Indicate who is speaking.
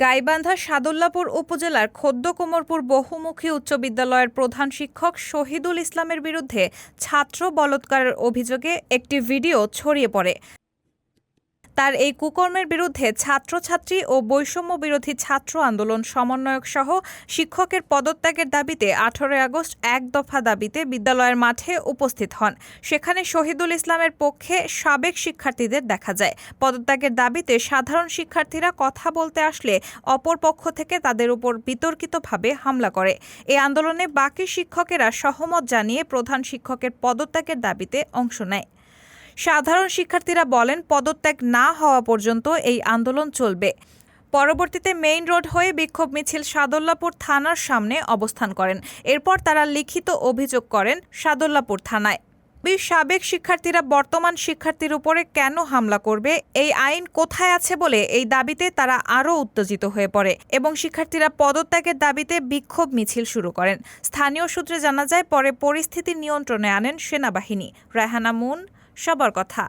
Speaker 1: গাইবান্ধা সাদুল্লাপুর উপজেলার খোদ্দ কোমরপুর বহুমুখী উচ্চ বিদ্যালয়ের প্রধান শিক্ষক শহীদুল ইসলামের বিরুদ্ধে ছাত্র বলাৎকারের অভিযোগে একটি ভিডিও ছড়িয়ে পড়ে। তার এই কুকর্মের বিরুদ্ধে ছাত্রছাত্রী ও বৈষম্য বিরোধী ছাত্র আন্দোলন সমন্বয়ক সহ শিক্ষকের পদত্যাগের দাবিতে 18 আগস্ট এক দফা দাবিতে বিদ্যালয়ের মাঠে উপস্থিত হন। সেখানে শহীদুল ইসলামের পক্ষে সাবেক শিক্ষার্থীদের দেখা যায়। পদত্যাগের দাবিতে সাধারণ শিক্ষার্থীরা কথা বলতে আসলে অপর পক্ষ থেকে তাদের উপর বিতর্কিতভাবে হামলা করে। এই আন্দোলনে বাকি শিক্ষকেরা সহমত জানিয়ে প্রধান শিক্ষকের পদত্যাগের দাবিতে অংশ নেয়। সাধারণ শিক্ষার্থীরা বলেন, পদত্যাগ না হওয়া পর্যন্ত এই আন্দোলন চলবে। পরবর্তীতে মেইন রোড হয়ে বিক্ষোভ মিছিল সাদুল্লাপুর থানার সামনে অবস্থান করেন। এরপর তারা লিখিত অভিযোগ করেন সাদুল্লাপুর থানায়। সাবেক শিক্ষার্থীরা বর্তমান শিক্ষার্থীর উপরে কেন হামলা করবে, এই আইন কোথায় আছে বলে এই দাবিতে তারা আরও উত্তেজিত হয়ে পড়ে এবং শিক্ষার্থীরা পদত্যাগের দাবিতে বিক্ষোভ মিছিল শুরু করেন। স্থানীয় সূত্রে জানা যায়, পরে পরিস্থিতি নিয়ন্ত্রণে আনেন সেনাবাহিনী। রায়হানা মুন, সবার কথা।